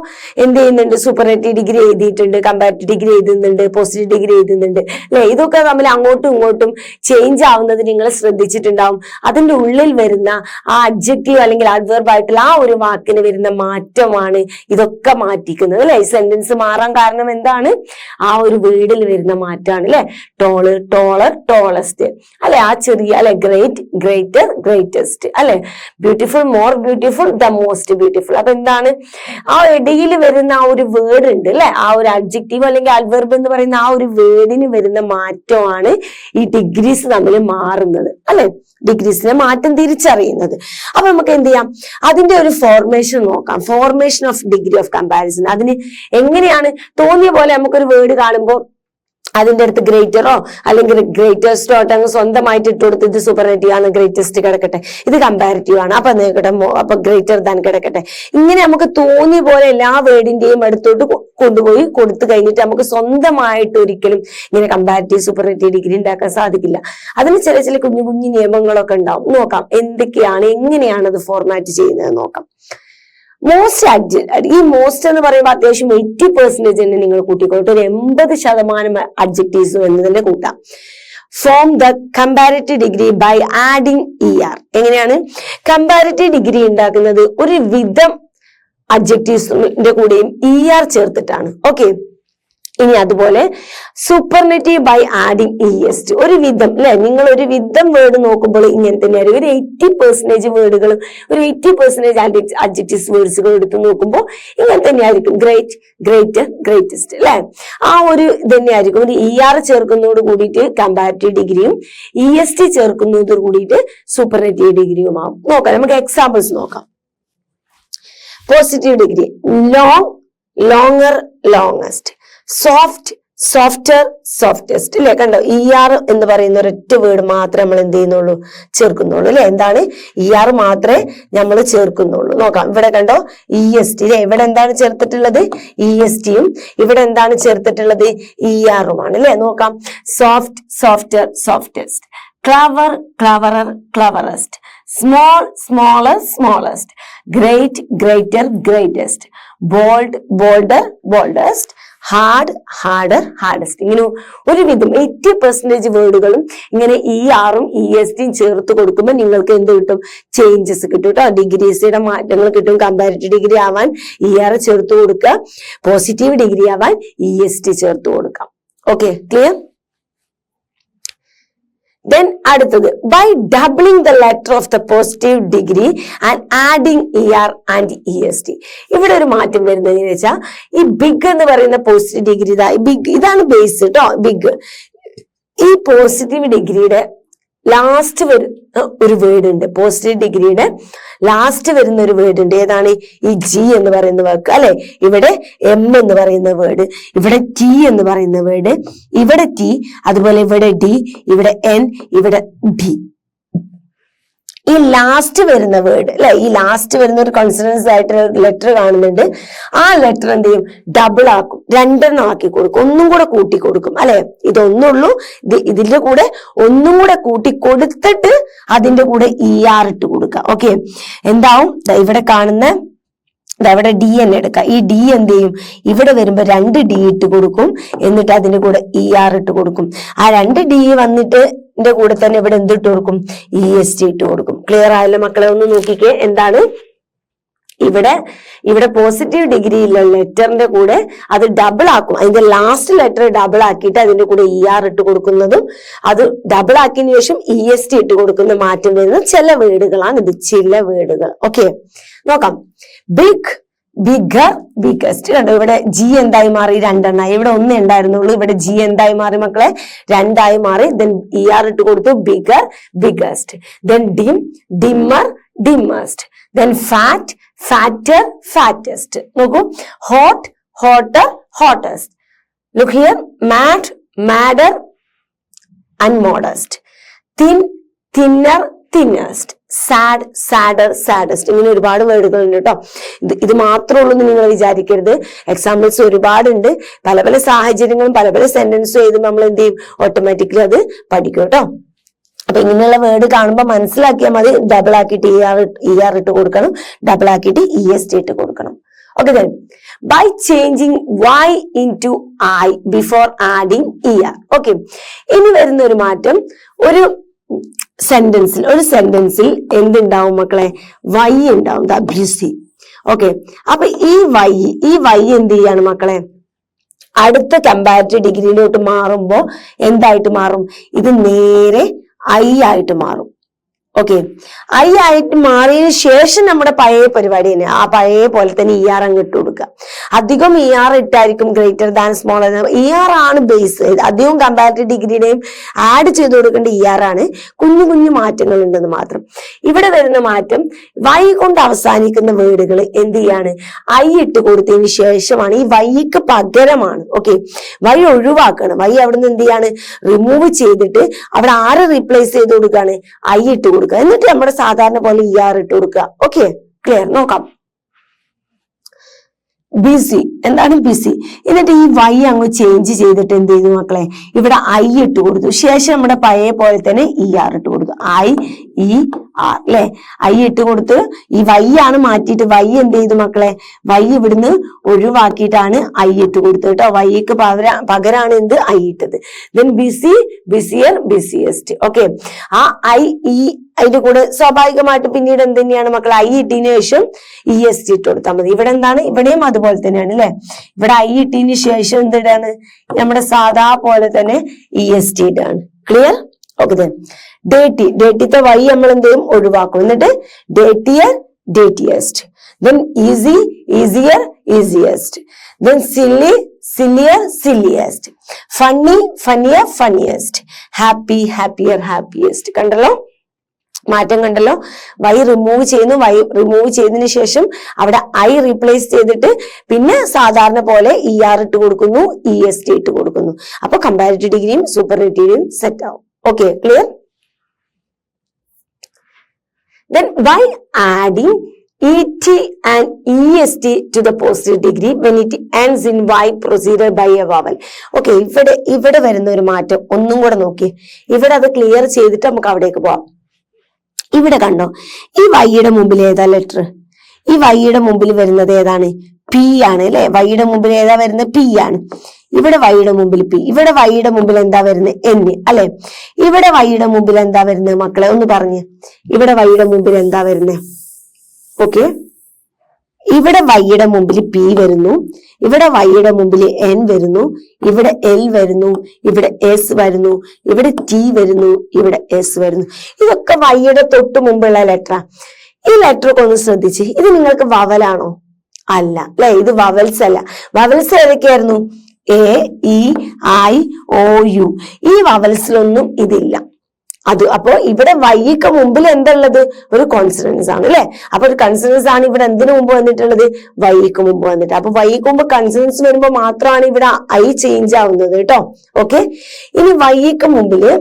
എന്ത് ചെയ്യുന്നുണ്ട്? സൂപ്പർലേറ്റീവ് ഡിഗ്രി എഴുതിയിട്ടുണ്ട്, കമ്പാരിറ്റീവ് ഡിഗ്രി എഴുതുന്നുണ്ട്, പോസിറ്റീവ് ഡിഗ്രി എഴുതുന്നുണ്ട് അല്ലെ. ഇതൊക്കെ തമ്മിൽ അങ്ങോട്ടും ഇങ്ങോട്ടും ചേഞ്ച് ആവുന്നത് നിങ്ങൾ ശ്രദ്ധിച്ചിട്ടുണ്ടാവും. അതിന്റെ ഉള്ളിൽ വരുന്ന ആ അഡ്ജക്റ്റീവ് അല്ലെങ്കിൽ അഡ്വർബ് ആയിട്ടുള്ള ആ ഒരു വാക്കിന് വരുന്ന മാറ്റമാണ് ഇതൊക്കെ മാറ്റിക്കുന്നത് അല്ലെ. സെന്റൻസ് മാറാൻ കാരണം എന്താണ്? ആ ഒരു വേർഡിൽ വരുന്ന മാറ്റമാണ് അല്ലെ. ടോള്, ടോളർ, ടോളസ്റ്റ് അല്ലെ. ആ ചെറിയ അല്ലെ. ഗ്രേറ്റ്, ഗ്രേറ്റർ, ഗ്രേറ്റസ്റ്റ് അല്ലെ. Beautiful, more beautiful, the most beautiful. അപ്പൊ എന്താണ്? ആ ഇടയിൽ വരുന്ന ആ ഒരു വേർഡ് ഉണ്ട് അല്ലെ. ആ ഒരു അഡ്ജക്റ്റീവ് അല്ലെങ്കിൽ അഡ്വർബ് എന്ന് പറയുന്ന ആ ഒരു വേർഡിന് വരുന്ന മാറ്റമാണ് ഈ ഡിഗ്രീസ് തമ്മിൽ മാറുന്നത് അല്ലെ. ഡിഗ്രീസിന്റെ മാറ്റം തിരിച്ചറിയുന്നത്. അപ്പൊ നമുക്ക് എന്ത് ചെയ്യാം? അതിന്റെ ഒരു ഫോർമേഷൻ നോക്കാം. Formation of degree of comparison. അതിന് എങ്ങനെയാണ് തോന്നിയ പോലെ നമുക്കൊരു വേർഡ് കാണുമ്പോൾ അതിന്റെ അടുത്ത് ഗ്രേറ്ററോ അല്ലെങ്കിൽ ഗ്രേറ്റസ്റ്റോ ആയിട്ട് അങ്ങ് സ്വന്തമായിട്ട് ഇട്ട് കൊടുത്ത് ഇത് സൂപ്പർലേറ്റീവ് ആണ്, ഗ്രേറ്റസ്റ്റ് കിടക്കട്ടെ, ഇത് കമ്പാരിറ്റീവ് ആണ്, അപ്പൊ നീക്കട്ടെ, അപ്പൊ ഗ്രേറ്റർ ദാൻ കിടക്കട്ടെ. ഇങ്ങനെ നമുക്ക് തോന്നിയ പോലെ എല്ലാ വേർഡിന്റെയും അടുത്തോട്ട് കൊണ്ടുപോയി കൊടുത്തു കഴിഞ്ഞിട്ട് നമുക്ക് സ്വന്തമായിട്ട് ഒരിക്കലും ഇങ്ങനെ കമ്പാരിറ്റീവ് സൂപ്പർലേറ്റീവ് ഡിഗ്രി ഉണ്ടാക്കാൻ സാധിക്കില്ല. അതിന് ചില ചില കുഞ്ഞു കുഞ്ഞു നിയമങ്ങളൊക്കെ ഉണ്ടാവും. നോക്കാം എന്തൊക്കെയാണ്, എങ്ങനെയാണ് അത് ഫോർമാറ്റ് ചെയ്യുന്നത് നോക്കാം. മോസ്റ്റ് ഈ മോസ്റ്റ് എന്ന് പറയുമ്പോൾ അത്യാവശ്യം 80% തന്നെ നിങ്ങൾ കൂട്ടിക്കോട്ടെ, ഒരു 80% അഡ്ജക്റ്റീവ്സും എന്ന് തന്നെ കൂട്ടാം. Form the comparative degree by adding ER. എങ്ങനെയാണ് കമ്പാരിറ്റീവ് ഡിഗ്രി ഉണ്ടാക്കുന്നത്? ഒരു വിധം അഡ്ജക്റ്റീവ്സിന്റെ കൂടെയും ER ചേർത്തിട്ടാണ്. ഓക്കെ, ഇനി അതുപോലെ സൂപ്പർലേറ്റീവ് ബൈ ആഡിങ് EST. ഒരു വിധം അല്ലെ, നിങ്ങൾ ഒരു വിധം വേർഡ് നോക്കുമ്പോൾ ഇങ്ങനെ തന്നെയായിരിക്കും. ഒരു 80% വേർഡുകളും ഒരു 80% അഡ്ജക്റ്റീവ്സ് വേർഡ്സുകൾ എടുത്ത് നോക്കുമ്പോൾ ഇങ്ങനെ തന്നെയായിരിക്കും. ഗ്രേറ്റ്, ഗ്രേറ്റർ, ഗ്രേറ്റസ്റ്റ് അല്ലെ, ആ ഒരു തന്നെയായിരിക്കും. ഒരു ER ചേർക്കുന്നതോട് കൂടിയിട്ട് കമ്പാരിറ്റീവ് ഡിഗ്രിയും EST ചേർക്കുന്നതോട് കൂടിയിട്ട് സൂപ്പർലേറ്റീവ് ഡിഗ്രിയും ആവും. നോക്കാം, നമുക്ക് എക്സാമ്പിൾസ് നോക്കാം. Positive degree long, longer, longest. Soft, softer, softest അല്ലെ. കണ്ടോ, ER എന്ന് പറയുന്ന ഒരൊറ്റ വേർഡ് മാത്രമേ നമ്മൾ എന്ത് ചെയ്യുന്നുള്ളൂ, ചേർക്കുന്നുള്ളൂ അല്ലെ. എന്താണ് ER മാത്രമേ നമ്മൾ ചേർക്കുന്നുള്ളൂ. നോക്കാം, ഇവിടെ കണ്ടോ EST അല്ലെ. ഇവിടെ എന്താണ് ചേർത്തിട്ടുള്ളത്? ESTയും ഇവിടെ എന്താണ് ചേർത്തിട്ടുള്ളത്? ERുമാണ് അല്ലെ. നോക്കാം, soft, softer, softest. Clever, cleverer, cleverest. Small, smaller, smallest. Great, greater, greatest. Bold, bolder, boldest. Hard, harder, hardest. ഇങ്ങനെ ഒരുവിധം 80% വേർഡുകളും ഇങ്ങനെ ERും ESTയും ചേർത്ത് കൊടുക്കുമ്പോൾ നിങ്ങൾക്ക് എന്ത് കിട്ടും? ചേഞ്ചസ് കിട്ടും കേട്ടോ, ഡിഗ്രീസിയുടെ മാറ്റങ്ങൾ കിട്ടും. കമ്പാരിറ്റീവ് ഡിഗ്രി ആവാൻ ER ചേർത്ത് കൊടുക്കുക, പോസിറ്റീവ് ഡിഗ്രി ആവാൻ EST ചേർത്ത് കൊടുക്കാം. Okay, clear? Then അടുത്തത് by doubling the letter of the positive degree and adding ER and EST. ഇവിടെ ഒരു മാറ്റം വരുന്നത് എങ്ങനെയാ വെച്ചാൽ, ഈ ബിഗ് എന്ന് പറയുന്ന പോസിറ്റീവ് ഡിഗ്രി ഇതാണ് ബേസ് കേട്ടോ. ബിഗ്, ഈ പോസിറ്റീവ് ഡിഗ്രിയുടെ ലാസ്റ്റ് വരുന്ന ഒരു വേർഡ് ഉണ്ട്. പോസിറ്റീവ് ഡിഗ്രിയുടെ ലാസ്റ്റ് വരുന്ന ഒരു വേർഡ് ഉണ്ട്. ഏതാണ്? ഈ G എന്ന് പറയുന്ന വാക്ക് അല്ലെ. ഇവിടെ M എന്ന് പറയുന്ന വേർഡ്, ഇവിടെ T എന്ന് പറയുന്ന വേർഡ്, ഇവിടെ T, അതുപോലെ ഇവിടെ D, ഇവിടെ N, ഇവിടെ D. ഈ ലാസ്റ്റ് വരുന്ന വേർഡ് അല്ലെ, ഈ ലാസ്റ്റ് വരുന്ന ഒരു കോൺസണൻസ് ആയിട്ട് ലെറ്റർ കാണുന്നുണ്ട്. ആ ലെറ്റർ എന്ത് ചെയ്യും? ഡബിൾ ആക്കും, 2 ആക്കി കൊടുക്കും, ഒന്നും കൂടെ കൂട്ടി കൊടുക്കും അല്ലെ. ഇതൊന്നുള്ളൂ, ഇതിന്റെ കൂടെ ഒന്നും കൂടെ കൂട്ടി കൊടുത്തിട്ട് അതിന്റെ കൂടെ ER ഇട്ട് കൊടുക്കുക. ഓക്കെ, എന്താവും? ഇവിടെ കാണുന്ന അവിടെ DN എടുക്കുക. ഈ D എന്ത് ചെയ്യും? ഇവിടെ വരുമ്പോ 2 D ഇട്ട് കൊടുക്കും, എന്നിട്ട് അതിന്റെ കൂടെ ER ഇട്ട് കൊടുക്കും. ആ 2 D വന്നിട്ട് കൂടെ തന്നെ ഇവിടെ എന്തിട്ട് കൊടുക്കും? EST ഇട്ട് കൊടുക്കും. ക്ലിയർ ആയല്ലോ മക്കളെ? ഒന്ന് നോക്കിക്കേ, എന്താണ് ഇവിടെ പോസിറ്റീവ് ഡിഗ്രിയിലുള്ള ലെറ്ററിന്റെ കൂടെ അത് ഡബിൾ ആക്കും. അതിന്റെ ലാസ്റ്റ് ലെറ്റർ ഡബിൾ ആക്കിയിട്ട് അതിന്റെ കൂടെ ER ഇട്ട് കൊടുക്കുന്നതും, അത് ഡബിൾ ആക്കിയതിനു ശേഷം EST ഇട്ട് കൊടുക്കുന്ന മാറ്റം വരുന്ന ചില വേർഡുകളാണ് ഇത്, ചില വേർഡുകൾ. ഓക്കെ, നോക്കാം. Big, bigger, biggest. കണ്ടോ, ഇവിടെ G എന്തായി മാറി? 2 ഇവിടെ 1 ഉണ്ടായിരുന്നുള്ളൂ. ഇവിടെ G എന്തായി മാറി മക്കളെ? 2 മാറി. ദെൻ ER ഇട്ട് കൊടുത്തു, bigger, biggest. Then dim, dimmer, dimmest. Then fat, fatter, fattest. നോക്കൂ, hot, hotter, hottest. Look here, mad, madder and modest. Thin, thinner, thinnest. Sad, sadder, saddest. ഇങ്ങനെ ഒരുപാട് വേർഡുകൾ ഉണ്ട് കേട്ടോ. ഇത് മാത്രമേ ഉള്ളൂ എന്ന് നിങ്ങൾ വിചാരിക്കരുത്. എക്സാമ്പിൾസ് ഒരുപാടുണ്ട്. പല പല സാഹചര്യങ്ങളും പല പല സെന്റൻസും എഴുതുമ്പോൾ നമ്മൾ എന്ത് ചെയ്യും? ഓട്ടോമാറ്റിക്കലി അത് പഠിക്കും കേട്ടോ. അപ്പൊ ഇങ്ങനെയുള്ള വേർഡ് കാണുമ്പോൾ മനസ്സിലാക്കിയാൽ മതി. ഡബിൾ ആക്കിയിട്ട് ER ഇട്ട് കൊടുക്കണം, ഡബിൾ ആക്കിയിട്ട് EST ഇട്ട് കൊടുക്കണം. Okay, then by changing Y into I before adding ER. Okay, ഇനി വരുന്ന ഒരു മാറ്റം, ഒരു സെന്റൻസിൽ എന്തുണ്ടാവും മക്കളെ? Y ഉണ്ടാവും, WC. ഓക്കെ, അപ്പൊ ഈ Y എന്ത് ചെയ്യാണ് മക്കളെ? അടുത്ത കമ്പാരിറ്റീവ് ഡിഗ്രിയിലോട്ട് മാറുമ്പോ എന്തായിട്ട് മാറും? ഇത് നേരെ I ആയിട്ട് മാറും. ഓക്കെ, ഐ ആയിട്ട് മാറിയതിനു ശേഷം നമ്മുടെ പഴയ പരിപാടി തന്നെ, ആ പഴയ പോലെ തന്നെ ER അങ്ങ് ഇട്ട് കൊടുക്കുക. അധികം ER ഇട്ടായിരിക്കും ഗ്രേറ്റർ ദാൻ സ്മോൾ. ER ആണ് ബേസ്. അധികം കമ്പാരിറ്റീവ് ഡിഗ്രിയുടെയും ആഡ് ചെയ്ത് കൊടുക്കേണ്ട ER ആണ്. കുഞ്ഞു കുഞ്ഞു മാറ്റങ്ങൾ ഉണ്ടെന്ന് മാത്രം. ഇവിടെ വരുന്ന മാറ്റം വൈ കൊണ്ട് അവസാനിക്കുന്ന വേർഡുകൾ എന്ത് ചെയ്യാണ്, ഐ ഇട്ട് കൊടുത്തതിന് ശേഷമാണ്. ഈ വൈക്ക് പകരമാണ്. ഓക്കെ, വൈ ഒഴിവാക്കണം. വൈ അവിടുന്ന് എന്ത് ചെയ്യാണ്, റിമൂവ് ചെയ്തിട്ട് അവിടെ ആരെ റീപ്ലേസ് ചെയ്ത് കൊടുക്കുകയാണ്, ഐ ഇട്ട് കൊടുക്കുക. എന്നിട്ട് നമ്മുടെ സാധാരണ പോലെ ER ഇട്ട് കൊടുക്കുക. Okay, clear? നോക്കാം. ബിസി, എന്താണ് ബിസി? എന്നിട്ട് ഈ വൈ അങ്ങ് ചേഞ്ച് ചെയ്തിട്ട് എന്ത് ചെയ്തു മക്കളെ, ഇവിടെ ഐ ഇട്ട് കൊടുത്തു. ശേഷം നമ്മുടെ പഴയ പോലെ തന്നെ ER ഇട്ട് കൊടുത്തു. IER അല്ലെ, ഐ ഇട്ട് കൊടുത്ത് ഈ വൈ ആണ് മാറ്റിയിട്ട് വൈ എന്ത് ചെയ്തു മക്കളെ, വൈ ഇവിടുന്ന് ഒഴിവാക്കിയിട്ടാണ് ഐ ഇട്ട് കൊടുത്തത് കേട്ടോ. വൈക്ക് പകരാണ് എന്ത്, ഐ ഇട്ടത്. Then busy, busier, busiest. Okay, ആ അതിന്റെ കൂടെ സ്വാഭാവികമായിട്ട് പിന്നീട് എന്ത് തന്നെയാണ് മക്കളെ, ഐ ഇട്ടതിന് ശേഷം EST ഇട്ട് കൊടുത്താൽ മതി. ഇവിടെ എന്താണ്, ഇവിടെയും അതുപോലെ തന്നെയാണ് അല്ലെ. ഇവിടെ ഐ ഇട്ടതിന് ശേഷം എന്തിടാണ്, നമ്മുടെ സാധാ പോലെ തന്നെ EST ഇടാണ്. ക്ലിയർ? ഓക്കെ. ഡേറ്റി, ഡേറ്റിത്തെ വൈ നമ്മൾ എന്ത് ചെയ്യും, ഒഴിവാക്കും. എന്നിട്ട് dirtier, dirtiest. Then easy, easier, easiest. Then silly, sillier, silliest. Funny, funnier, funniest. Happy, happier, happiest. കണ്ടല്ലോ മാറ്റം, കണ്ടല്ലോ. വൈ റിമൂവ് ചെയ്യുന്നു. വൈ റിമൂവ് ചെയ്തതിനു ശേഷം അവിടെ ഐ റീപ്ലേസ് ചെയ്തിട്ട് പിന്നെ സാധാരണ പോലെ ER ഇട്ട് കൊടുക്കുന്നു, EST ഇട്ട് കൊടുക്കുന്നു. അപ്പൊ കമ്പാരിറ്റീവ് ഡിഗ്രിയും സൂപ്പർലേറ്റീവും സെറ്റ് ആവും. Okay, clear? Then by adding ET and EST to the positive degree when it ends in Y proceeded by a vowel. Okay, ഇവിടെ വരുന്ന ഒരു മാറ്റം ഒന്നും കൂടെ നോക്കി. ഇവിടെ അത് ക്ലിയർ ചെയ്തിട്ട് നമുക്ക് അവിടേക്ക് പോവാം. ഇവിടെ കണ്ടോ, ഈ വൈയുടെ മുമ്പിൽ ഏതാ ലെറ്റർ? ഈ വൈയുടെ മുമ്പിൽ വരുന്നത് ഏതാണ്? P ആണ് അല്ലെ. വൈയുടെ മുമ്പിൽ ഏതാ വരുന്നത്? P ആണ്. ഇവിടെ വൈയുടെ മുമ്പിൽ P. ഇവിടെ വൈയുടെ മുമ്പിൽ എന്താ വരുന്നത്? N അല്ലെ. ഇവിടെ വൈയുടെ മുമ്പിൽ എന്താ വരുന്നത് മക്കളെ, ഒന്ന് പറഞ്ഞ്. ഇവിടെ വൈയുടെ മുമ്പിൽ എന്താ വരുന്നത്? ഓക്കെ, ഇവിടെ വൈയുടെ മുമ്പിൽ P വരുന്നു, ഇവിടെ വൈയുടെ മുമ്പിൽ N വരുന്നു, ഇവിടെ L വരുന്നു, ഇവിടെ S വരുന്നു, ഇവിടെ T വരുന്നു, ഇവിടെ S വരുന്നു. ഇതൊക്കെ വൈയുടെ തൊട്ട് മുമ്പുള്ള ലെറ്ററാ. ഈ ലെറ്റർ ഒക്കെ ഒന്ന് ശ്രദ്ധിച്ച്. ഇത് നിങ്ങൾക്ക് വവലാണോ? അല്ല അല്ലെ, ഇത് വവൽസ് അല്ല. വവൽസ് ഏതൊക്കെയായിരുന്നു? AEIOU. ഈ വവൽസിലൊന്നും ഇതില്ല. അപ്പോ ഇവിടെ വൈക്ക് മുമ്പിൽ എന്തുള്ളത്? ഒരു കോൺസണൻസ് ആണ് അല്ലെ. അപ്പൊ ഒരു കൺസണൻസ് ആണ് ഇവിടെ എന്തിനു മുമ്പ് വന്നിട്ടുള്ളത്? വൈക്ക് മുമ്പ് വന്നിട്ട്. അപ്പൊ വൈക്ക് മുമ്പ് കൺസണൻസ് വരുമ്പോ മാത്രമാണ് ഇവിടെ ഐ ചേഞ്ച് ആവുന്നത് കേട്ടോ. ഓക്കെ, ഇനി വൈക്ക് മുമ്പില്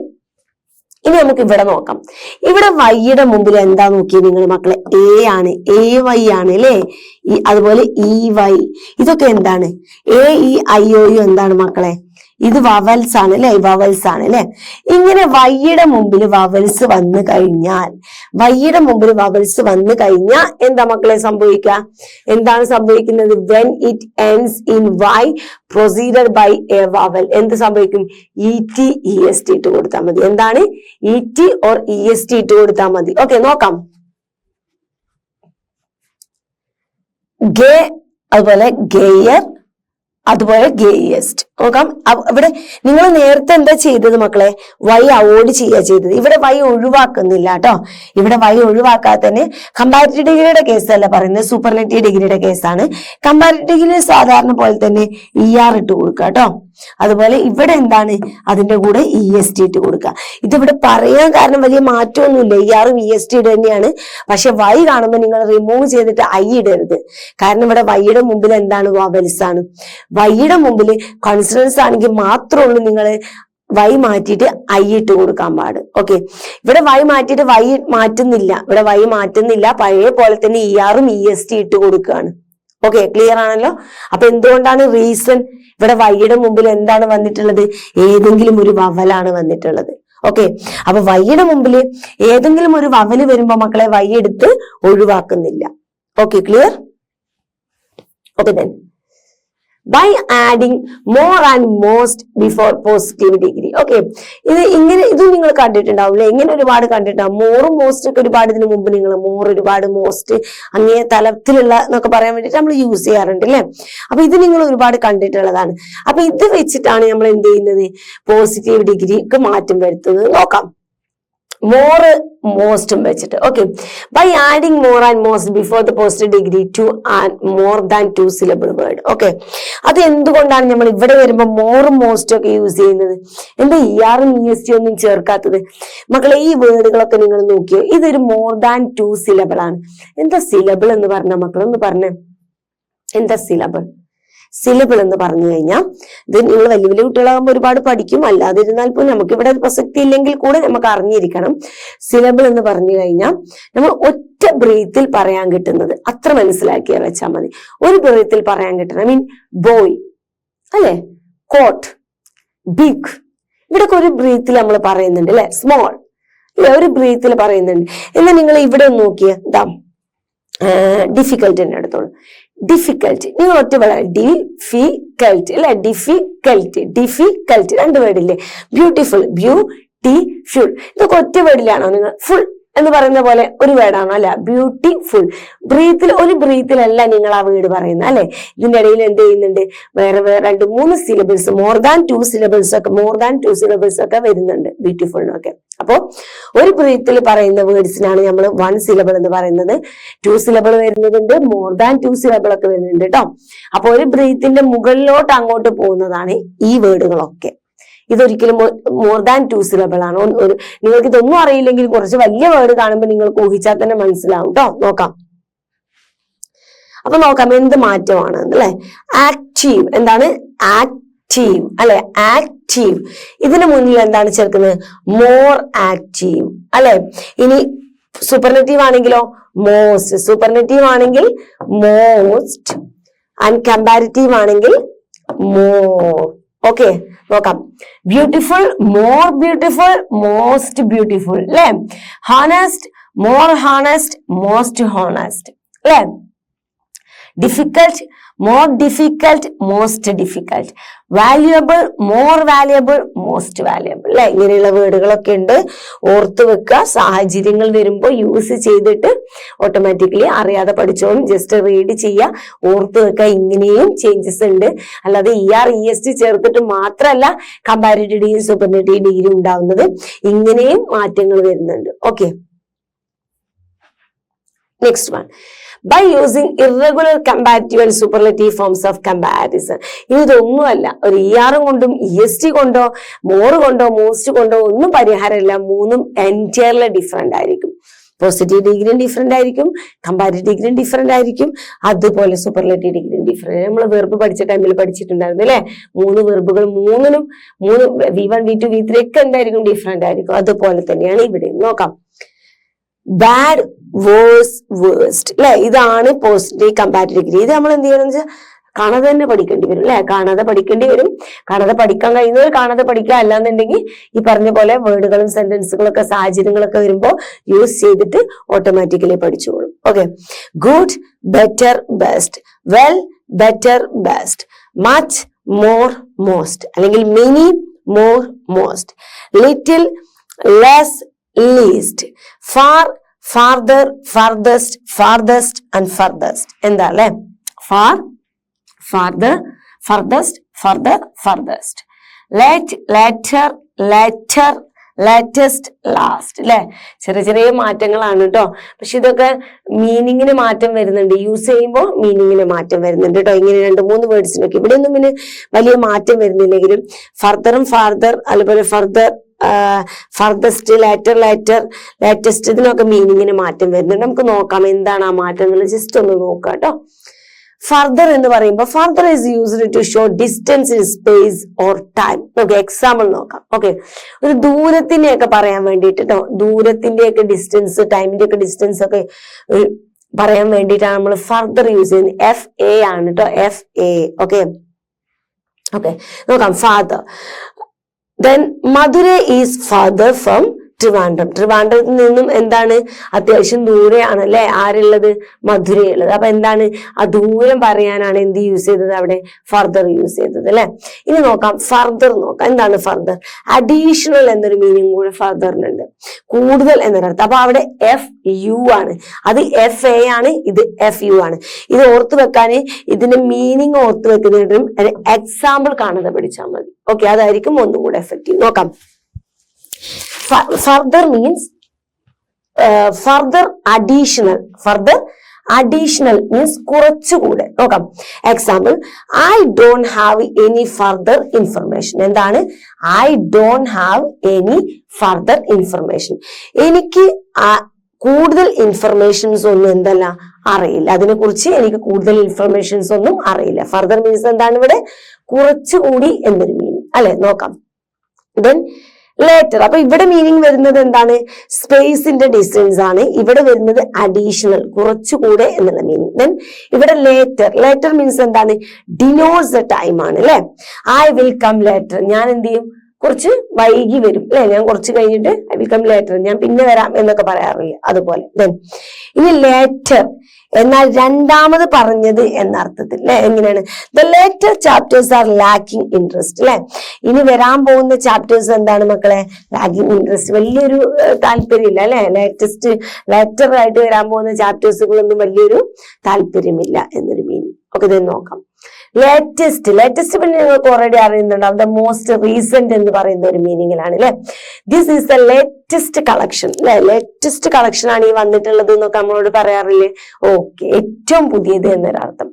ഇനി നമുക്ക് ഇവിടെ നോക്കാം. ഇവിടെ വൈയുടെ മുമ്പിൽ എന്താ നോക്കിയത് നിങ്ങൾ മക്കളെ? A ആണ്, AY ആണ് അല്ലെ. അതുപോലെ EY, ഇതൊക്കെ എന്താണ്? AEIOU എന്താണ് മക്കളെ? ഇത് വവൽസ് ആണ് അല്ലെ, വവൽസ് ആണ് അല്ലെ. ഇങ്ങനെ വൈയുടെ മുമ്പിൽ വവൽസ് വന്നു കഴിഞ്ഞാൽ, വൈയുടെ മുമ്പിൽ വവൽസ് വന്നു കഴിഞ്ഞാൽ എന്താ മക്കളെ സംഭവിക്കുക? എന്താണ് സംഭവിക്കുന്നത്? when it ends in Y proceeded by a vowel, എന്ത് സംഭവിക്കും? ET EST ഇട്ട് കൊടുത്താൽ മതി. എന്താണ്? ET or EST ഇട്ട് കൊടുത്താൽ മതി. ഓക്കെ, നോക്കാം. ഗേ, അതുപോലെ ഗേയർ, അതുപോലെ ഗേയസ്റ്റ്. നോക്കാം. ഇവിടെ നിങ്ങൾ നേരത്തെ എന്താ ചെയ്തത് മക്കളെ? വൈ അവോയ്ഡ് ചെയ്യുക ചെയ്തത്. ഇവിടെ വൈ ഒഴിവാക്കുന്നില്ല കേട്ടോ. ഇവിടെ വൈ ഒഴിവാക്കാതെ തന്നെ കമ്പാരിറ്റീവ് ഡിഗ്രിയുടെ കേസല്ല പറയുന്നത്, സൂപ്പർലേറ്റീവ് ഡിഗ്രിയുടെ കേസാണ്. കമ്പാരിറ്റീവ് ഡിഗ്രി സാധാരണ പോലെ തന്നെ ER ഇട്ട് കൊടുക്കുക കേട്ടോ. അതുപോലെ ഇവിടെ എന്താണ്? അതിന്റെ കൂടെ EST ഇട്ട് കൊടുക്കുക. ഇതിവിടെ പറയാൻ കാരണം വലിയ മാറ്റമൊന്നുമില്ല. ERഉം EST തന്നെയാണ്. പക്ഷെ വൈ കാണുമ്പോൾ നിങ്ങൾ റിമൂവ് ചെയ്തിട്ട് ഐ ഇടരുത്. കാരണം ഇവിടെ വൈയുടെ മുമ്പിൽ എന്താണ്? വവൽസ് ആണ്. വൈയുടെ മുമ്പിൽ കോൺസണൻസ് ആണെങ്കിൽ മാത്രമേ ഉള്ളൂ നിങ്ങൾ വൈ മാറ്റിയിട്ട് ഐ ഇട്ട് കൊടുക്കാൻ പാട്. ഓക്കെ, ഇവിടെ വൈ മാറ്റിയിട്ട് വൈ മാറ്റുന്നില്ല. ഇവിടെ വൈ മാറ്റുന്നില്ല, പഴയ പോലെ തന്നെ ERഉം EST ഇട്ട് കൊടുക്കുകയാണ്. ഓക്കെ, ക്ലിയർ ആണല്ലോ. അപ്പൊ എന്തുകൊണ്ടാണ് റീസൺ? ഇവിടെ വൈയുടെ മുമ്പിൽ എന്താണ് വന്നിട്ടുള്ളത്? ഏതെങ്കിലും ഒരു വവലാണ് വന്നിട്ടുള്ളത്. ഓക്കെ, അപ്പൊ വൈയുടെ മുമ്പിൽ ഏതെങ്കിലും ഒരു വവല് വരുമ്പോ മക്കളെ വൈ എടുത്ത് ഒഴിവാക്കുന്നില്ല. Okay, clear? Okay, then by adding more and most before positive degree. Okay, ഇത് നിങ്ങൾ കണ്ടിട്ടുണ്ടാവില്ലേ? ഇങ്ങനെ ഒരുപാട് കണ്ടിട്ടുണ്ടാവും. മോറും മോസ്റ്റ് ഒക്കെ ഒരുപാട് ഇതിനു മുമ്പ് നിങ്ങൾ മോർ, ഒരുപാട് മോസ്റ്റ്, അങ്ങേ തലത്തിലുള്ള എന്നൊക്കെ പറയാൻ വേണ്ടിട്ട് നമ്മൾ യൂസ് ചെയ്യാറുണ്ട് അല്ലെ. അപ്പൊ ഇത് നിങ്ങൾ ഒരുപാട് കണ്ടിട്ടുള്ളതാണ്. അപ്പൊ ഇത് വെച്ചിട്ടാണ് നമ്മൾ എന്ത് ചെയ്യുന്നത്? പോസിറ്റീവ് ഡിഗ്രിക്ക് മാറ്റം വരുത്തുന്നത്. നോക്കാം. മോർ മോസ്റ്റും വെച്ചിട്ട്. Okay, by adding more and most before the positive degree to more than 2 syllable word. Okay, അത് എന്തുകൊണ്ടാണ് നമ്മൾ ഇവിടെ വരുമ്പോ മോറും മോസ്റ്റും ഒക്കെ യൂസ് ചെയ്യുന്നത്? എന്താ ER-ഉം EST ഒന്നും ചേർക്കാത്തത്? മക്കളെ, ഈ വേർഡുകളൊക്കെ നിങ്ങൾ നോക്കിയോ, ഇതൊരു മോർ ദാൻ 2 syllable ആണ്. എന്താ സിലബിൾ എന്ന് പറഞ്ഞ മക്കളൊന്ന് പറഞ്ഞേ, എന്താ സിലബിൾ? സിലബിൾ എന്ന് പറഞ്ഞു കഴിഞ്ഞാൽ ഇത് നിങ്ങൾ വലിയ വലിയ കുട്ടികളാകുമ്പോൾ ഒരുപാട് പഠിക്കും, അല്ലാതിരുന്നാൽ പോലും നമുക്ക് ഇവിടെ പ്രസക്തി ഇല്ലെങ്കിൽ കൂടെ നമുക്ക് അറിഞ്ഞിരിക്കണം. സിലബിൾ എന്ന് പറഞ്ഞു കഴിഞ്ഞാൽ നമ്മൾ ഒറ്റ ബ്രീത്തിൽ പറയാൻ കിട്ടുന്നത്, അത്ര മനസ്സിലാക്കിയാൽ വെച്ചാൽ മതി. ഒരു ബ്രീത്തിൽ പറയാൻ കിട്ടണം. മീൻ ബോയ് അല്ലെ, കോട്ട്, ബിഗ്, ഇവിടൊക്കെ ഒരു ബ്രീത്തിൽ നമ്മൾ പറയുന്നുണ്ട് അല്ലെ. സ്മോൾ ഒരു ബ്രീത്തിൽ പറയുന്നുണ്ട്. എന്നാൽ നിങ്ങൾ ഇവിടെ നോക്കിയ എന്താ ഡിഫിക്കൽട്ട് തന്നെ എടുത്തോളൂ. ഡിഫിക്കൽട്ട് നിങ്ങൾ ഒറ്റ പറയാം, ഡിഫിക്കൽട്ട് അല്ലെ, ഡിഫിക്കൽട്ട് 2 വേർഡില്ലേ. ബ്യൂട്ടിഫുൾ, ബ്യൂട്ടിഫുൾ, ഇതൊക്കെ ഒറ്റ വേർഡിലാണോ? നിങ്ങൾ ഫുൾ എന്ന് പറയുന്ന പോലെ ഒരു വേർഡാണോ? അല്ല, ബ്യൂട്ടിഫുൾ. ഒരു ബ്രീത്തിലല്ല നിങ്ങൾ ആ വേർഡ് പറയുന്നത് അല്ലെ. ഇതിന്റെ ഇടയിൽ എന്ത് ചെയ്യുന്നുണ്ട്? വേറെ 2-3 syllables, മോർ ദാൻ 2 syllables ഒക്കെ വരുന്നുണ്ട് ബ്യൂട്ടിഫുളിനൊക്കെ. അപ്പോ ഒരു ബ്രീത്തിൽ പറയുന്ന വേർഡ്സിനാണ് നമ്മൾ 1 syllable എന്ന് പറയുന്നത്. 2 syllable വരുന്നതുണ്ട്, മോർ ദാൻ 2 syllable ഒക്കെ വരുന്നുണ്ട് കേട്ടോ. അപ്പൊ ഒരു ബ്രീത്തിന്റെ മുകളിലോട്ട് അങ്ങോട്ട് പോകുന്നതാണ് ഈ വേർഡുകളൊക്കെ. ഇതൊരിക്കലും മോർ ദാൻ 2 syllable ആണ്. നിങ്ങൾക്ക് ഇതൊന്നും അറിയില്ലെങ്കിൽ കുറച്ച് വലിയ വേർഡ് കാണുമ്പോൾ നിങ്ങൾക്ക് ഊഹിച്ചാൽ തന്നെ മനസ്സിലാവും കേട്ടോ. നോക്കാം, അപ്പൊ നോക്കാം എന്ത് മാറ്റമാണ് അല്ലെ. ആക്റ്റീവ്, എന്താണ് ആക്റ്റീവ് അല്ലെ, ആക്റ്റീവ്. ഇതിന് മുന്നിൽ എന്താണ് ചേർക്കുന്നത്? മോർ ആക്റ്റീവ് അല്ലെ. ഇനി സൂപ്പർലേറ്റീവ് ആണെങ്കിലോ മോസ്റ്റ്, സൂപ്പർലേറ്റീവ് ആണെങ്കിൽ മോസ്റ്റ്, ആൻഡ് കമ്പാരിറ്റീവ് ആണെങ്കിൽ മോർ. ഓക്കെ, നോക്കാം. Beautiful, more beautiful, most beautiful അല്ലെ. Honest, more honest, most honest അല്ലെ. Difficult, more difficult, most difficult. Valuable, more valuable, most valuable അല്ലെ. ഇങ്ങനെയുള്ള വേർഡുകളൊക്കെ ഉണ്ട്. ഓർത്തു വെക്കുക. സാഹചര്യങ്ങൾ വരുമ്പോൾ യൂസ് ചെയ്തിട്ട് ഓട്ടോമാറ്റിക്കലി അറിയാതെ പഠിച്ചോളും. ജസ്റ്റ് റീഡ് ചെയ്യുക, ഓർത്തു വെക്കുക. ഇങ്ങനെയും ചേഞ്ചസ് ഉണ്ട്. അല്ലാതെ ER-EST ചേർത്തിട്ട് മാത്രമല്ല കമ്പാരിറ്റീവ് ഡിഗ്രി സൂപ്പർലേറ്റീവ് ഡിഗ്രി ഉണ്ടാവുന്നത്. ഇങ്ങനെയും മാറ്റങ്ങൾ വരുന്നുണ്ട്. Okay, next one. By using irregular comparative and superlative forms of comparison. ഇതൊന്നുമല്ല, ഒരു ER കൊണ്ടും EST കൊണ്ടോ മോർ കൊണ്ടോ മോസ്റ്റ് കൊണ്ടോ ഒന്നും പരിഹാരമില്ല. മൂന്നും എൻറ്റയർലി ഡിഫറെന്റ് ആയിരിക്കും. പോസിറ്റീവ് ഡിഗ്രിയും ഡിഫറെന്റ് ആയിരിക്കും, കമ്പാരിറ്റീവ് ഡിഗ്രിയും ഡിഫറെന്റ് ആയിരിക്കും, അതുപോലെ സൂപ്പർലേറ്റീവ് ഡിഗ്രിയും ഡിഫറെന്റ്. നമ്മൾ വെർബ് പഠിച്ച ടൈമിൽ പഠിച്ചിട്ടുണ്ടായിരുന്നു അല്ലെ. 3 വെർബുകൾ, 3 V1 V2 V3 ഒക്കെ എന്തായിരിക്കും? ഡിഫറെന്റ് ആയിരിക്കും. അതുപോലെ തന്നെയാണ് ഇവിടെ. നോക്കാം. ബാഡ്, വേഴ്സ്, വേഴ്സ്റ്റ് അല്ലെ. ഇതാണ് പോസിറ്റീവ് കമ്പാരിറ്റീവ് ഡിഗ്രി. ഇത് നമ്മൾ എന്ത് ചെയ്യണമെന്ന് വെച്ചാൽ കാണാതെ തന്നെ പഠിക്കേണ്ടി വരും അല്ലെ. കാണാതെ പഠിക്കേണ്ടി വരും. കാണാതെ പഠിക്കാൻ കഴിയുന്നവർ കാണാതെ പഠിക്കുക. അല്ലാന്നുണ്ടെങ്കിൽ ഈ പറഞ്ഞ പോലെ വേർഡുകളും സെന്റൻസുകളൊക്കെ സാഹചര്യങ്ങളൊക്കെ വരുമ്പോൾ യൂസ് ചെയ്തിട്ട് ഓട്ടോമാറ്റിക്കലി പഠിച്ചോളും. Okay, good, better, best, well, better, best, much, more, most, അല്ലെങ്കിൽ many, more, most, little, less, least, far, farther, farthest, farthest and furthest. എന്താ അല്ലെ? far, farther, farthest, further, furthest. Late, later, later, latest, last അല്ലെ. ചെറിയ ചെറിയ മാറ്റങ്ങളാണ് കേട്ടോ. പക്ഷെ ഇതൊക്കെ മീനിങ്ങിന് മാറ്റം വരുന്നുണ്ട്. യൂസ് ചെയ്യുമ്പോൾ മീനിങ്ങിന് മാറ്റം വരുന്നുണ്ട് കേട്ടോ. ഇങ്ങനെ 2-3 വേർഡ്സിനൊക്കെ ഇവിടെ ഒന്നും പിന്നെ വലിയ മാറ്റം വരുന്നില്ലെങ്കിലും ഫർദറും ഫാർദർ, അതുപോലെ ഫർദർ, ഫർദസ്റ്റ്, ലേറ്റർ, ലേറ്റർ, ലേറ്റസ്റ്റ്, ഇതിനൊക്കെ മീനിങ്ങിന് മാറ്റം വരുന്നുണ്ട്. നമുക്ക് നോക്കാം എന്താണ് ആ മാറ്റം എന്നുള്ളത്. ജസ്റ്റ് ഒന്ന് നോക്കാം കേട്ടോ. ഫർദർ എന്ന് പറയുമ്പോൾ further is used to show distance in space or time. നമുക്ക് എക്സാമ്പിൾ നോക്കാം. ഓക്കെ, ഒരു ദൂരത്തിന്റെയൊക്കെ പറയാൻ വേണ്ടിയിട്ട് കേട്ടോ. ദൂരത്തിന്റെയൊക്കെ ഡിസ്റ്റൻസ്, ടൈമിന്റെ ഒക്കെ ഡിസ്റ്റൻസ് ഒക്കെ പറയാൻ വേണ്ടിയിട്ടാണ് നമ്മൾ ഫർദർ യൂസ് ചെയ്യുന്നത്. FA ആണ് കേട്ടോ, FA. ഓക്കെ, ഓക്കെ, നോക്കാം. Father. Then Madurai is farther from Trivandrum. ട്രിവാൻഡ്രത്തിൽ നിന്നും എന്താണ് അത്യാവശ്യം ദൂരെയാണ് അല്ലെ ആരുള്ളത്? മധുര ഉള്ളത്. അപ്പൊ എന്താണ് ആ ദൂരം പറയാനാണ് എന്ത് യൂസ് ചെയ്തത്? അവിടെ ഫർദർ യൂസ് ചെയ്തത് അല്ലെ. ഇനി നോക്കാം, ഫർദർ നോക്കാം. എന്താണ് ഫർദർ? അഡീഷണൽ എന്നൊരു മീനിങ് കൂടെ ഫർദറിനുണ്ട്, കൂടുതൽ എന്നൊരർത്ഥം. അപ്പൊ അവിടെ FU ആണ്, അത് FA ആണ്, ഇത് FU ആണ്. ഇത് ഓർത്ത് വെക്കാൻ ഇതിന്റെ മീനിങ് ഓർത്ത് വെക്കുന്നതിനും എക്സാമ്പിൾ കാണാതെ പഠിച്ചാൽ മതി. ഓക്കെ, അതായിരിക്കും ഒന്നും കൂടെ എഫക്റ്റീവ്. നോക്കാം. Further means further additional means കുറച്ചുകൂടെ. നോക്കാം example, I don't have any further information. എന്താണ്? I don't have any further information. എനിക്ക് കൂടുതൽ ഇൻഫർമേഷൻസ് ഒന്നും എന്തല്ല അറിയില്ല, അതിനെ കുറിച്ച് എനിക്ക് കൂടുതൽ ഇൻഫർമേഷൻസ് ഒന്നും അറിയില്ല. ഫർദർ മീൻസ് എന്താണ് ഇവിടെ? കുറച്ചുകൂടി എന്നൊരു മീനിങ് അല്ലെ. നോക്കാം. Then later. അപ്പൊ ഇവിടെ മീനിങ് വരുന്നത് എന്താണ്? സ്പേസിന്റെ ഡിസ്റ്റൻസ് ആണ്. ഇവിടെ വരുന്നത് അഡീഷണൽ, കുറച്ചുകൂടെ എന്നുള്ള മീനിങ്. ദെൻ ഇവിടെ ലേറ്റർ മീൻസ് എന്താണ്? ഡിനോട്ട്സ് ദ ടൈം ആണ് അല്ലെ. I will come later. ഞാൻ എന്ത് ചെയ്യും? കുറച്ച് വൈകി വരും അല്ലെ. ഞാൻ കുറച്ച് കഴിഞ്ഞിട്ട് ഐ വിൽ കം ലേറ്റർ, ഞാൻ പിന്നെ വരാം എന്നൊക്കെ പറയാറില്ല, അതുപോലെ. ദെൻ ഇനി ലേറ്റർ എന്നാൽ രണ്ടാമത് പറഞ്ഞത് എന്ന അർത്ഥത്തിൽ അല്ലെ. എങ്ങനെയാണ്? The later chapters are lacking interest അല്ലെ. ഇനി വരാൻ പോകുന്ന ചാപ്റ്റേഴ്സ് എന്താണ് മക്കളെ? ലാക്കിംഗ് ഇൻട്രസ്റ്റ്, വലിയൊരു താല്പര്യമില്ല അല്ലെ. ലേറ്റർ ആയിട്ട് വരാൻ പോകുന്ന ചാപ്റ്റേഴ്സുകളൊന്നും വലിയൊരു താല്പര്യമില്ല എന്നൊരു മീനിങ്. ഓക്കെ, ഇത് നോക്കാം. ലേറ്റസ്റ്റ് പിന്നെ നിങ്ങൾക്ക് ഓൾറെഡി അറിയുന്നുണ്ടാവും. ദ മോസ്റ്റ് റീസെന്റ് എന്ന് പറയുന്ന ഒരു മീനിങ്ങിലാണ് അല്ലെ. This is the latest collection അല്ലെ. ലേറ്റസ്റ്റ് കളക്ഷൻ ആണ് ഈ വന്നിട്ടുള്ളത് എന്നൊക്കെ നമ്മളോട് പറയാറില്ലേ. ഓക്കെ, ഏറ്റവും പുതിയത് എന്നൊരർത്ഥം.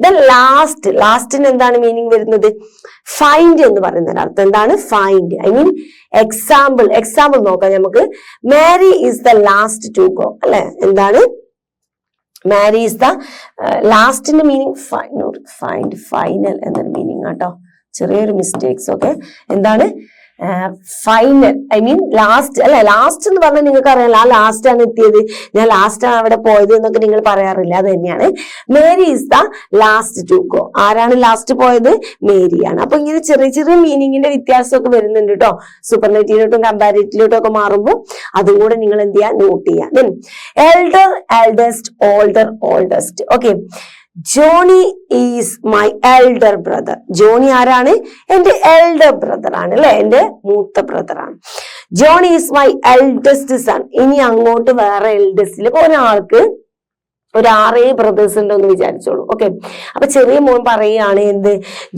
ദെൻ ലാസ്റ്റിന് എന്താണ് മീനിങ് വരുന്നത്? ഫൈൻഡ് എന്ന് പറയുന്ന ഒരർത്ഥം. എന്താണ്? ഫൈൻഡ്. ഐ മീൻ എക്സാമ്പിൾ നോക്കാം നമുക്ക്. Mary is the last to go അല്ലെ. എന്താണ്? മാരി ഈസ് ദ ലാസ്റ്റിന്റെ മീനിങ് ഫൈനൽ എന്നൊരു മീനിങ് കേട്ടോ. ചെറിയൊരു മിസ്റ്റേക്സ്. ഓക്കെ, എന്താണ്? ഫൈനൽ ഐ മീൻ ലാസ്റ്റ് അല്ലെ. ലാസ്റ്റ് എന്ന് പറഞ്ഞാൽ നിങ്ങൾക്ക് അറിയാലോ, ആ ലാസ്റ്റ് ആണ് എത്തിയത്, ഞാൻ ലാസ്റ്റ് ആണ് അവിടെ പോയത് എന്നൊക്കെ നിങ്ങൾ പറയാറില്ല. അത് തന്നെയാണ്. Mary is the last to go. ആരാണ് ലാസ്റ്റ് പോയത്? മേരിയാണ്. അപ്പൊ ഇങ്ങനെ ചെറിയ ചെറിയ മീനിങ്ങിന്റെ വ്യത്യാസമൊക്കെ വരുന്നുണ്ട് കേട്ടോ. സൂപ്പർലേറ്റീവിലോട്ടും കമ്പാരേറ്റീവിലോട്ടും ഒക്കെ മാറുമ്പോൾ അതും കൂടെ നിങ്ങൾ എന്ത് ചെയ്യാ? നോട്ട് ചെയ്യാം. Then elder, eldest, oldest. Okay, Johnny is my elder brother. Johnny ആരാണ്? എന്റെ എൽഡർ ബ്രദർ ആണ് അല്ലെ, എന്റെ മൂത്ത ബ്രദർ ആണ്. Johnny is my eldest son. ഇനി അങ്ങോട്ട് വേറെ എൽഡസ്റ്റിൽ ഒരാൾക്ക് ഒരു 6 ബ്രദേഴ്സ് ഉണ്ടെന്ന് വിചാരിച്ചോളൂ. ഓക്കെ, അപ്പൊ ചെറിയ മോൻ പറയുകയാണ് എന്ത്?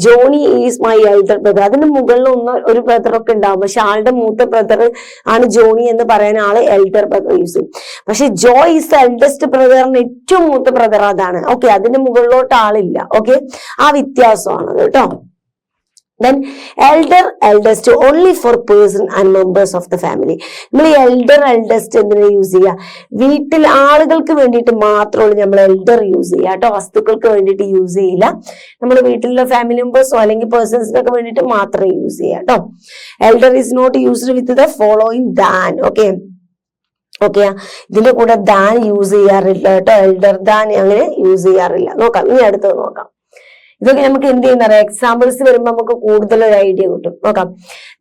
Johnny is my elder brother. അതിന് മുകളിൽ ഒരു ബ്രദറൊക്കെ ഉണ്ടാവും, പക്ഷെ ആളുടെ മൂത്ത ബ്രദർ ആണ് ജോണി എന്ന് പറയാൻ ആള് എൽഡർ ബ്രദർ യൂസ് ചെയ്യും. പക്ഷെ ജോ ഈസ് എൽഡസ്റ്റ് ബ്രദറിന് ഏറ്റവും മൂത്ത ബ്രദർ അതാണ്. ഓക്കെ, അതിന്റെ മുകളിലോട്ട് ആളില്ല. ഓക്കെ, ആ വ്യത്യാസമാണ് കേട്ടോ. Then elder, eldest only for person and members of the family. നമ്മൾ എൽഡർ എൽഡസ്റ്റ് എന്തിനാ യൂസ് ചെയ്യുക? വീട്ടിൽ ആളുകൾക്ക് വേണ്ടിയിട്ട് മാത്രമാണ് നമ്മൾ എൽഡർ യൂസ് ചെയ്യുക കേട്ടോ. വസ്തുക്കൾക്ക് വേണ്ടിയിട്ട് യൂസ് ചെയ്യില്ല. നമ്മൾ വീട്ടിലുള്ള ഫാമിലി മെമ്പേഴ്സോ അല്ലെങ്കിൽ പേഴ്സൺസിനൊക്കെ വേണ്ടിയിട്ട് മാത്രമേ യൂസ് ചെയ്യുക കേട്ടോ. Elder is not used with the following than. Okay, ഇതിന്റെ കൂടെ ദാൻ യൂസ് ചെയ്യാറില്ല കേട്ടോ. എൽഡർ ദാൻ അങ്ങനെ യൂസ് ചെയ്യാറില്ല. നോക്കാം, ഇനി അടുത്തത് നോക്കാം. ഇതൊക്കെ നമുക്ക് എന്ത് ചെയ്യുന്ന എക്സാമ്പിൾസ് വരുമ്പോൾ നമുക്ക് കൂടുതൽ ഒരു ഐഡിയ കിട്ടും. നോക്കാം.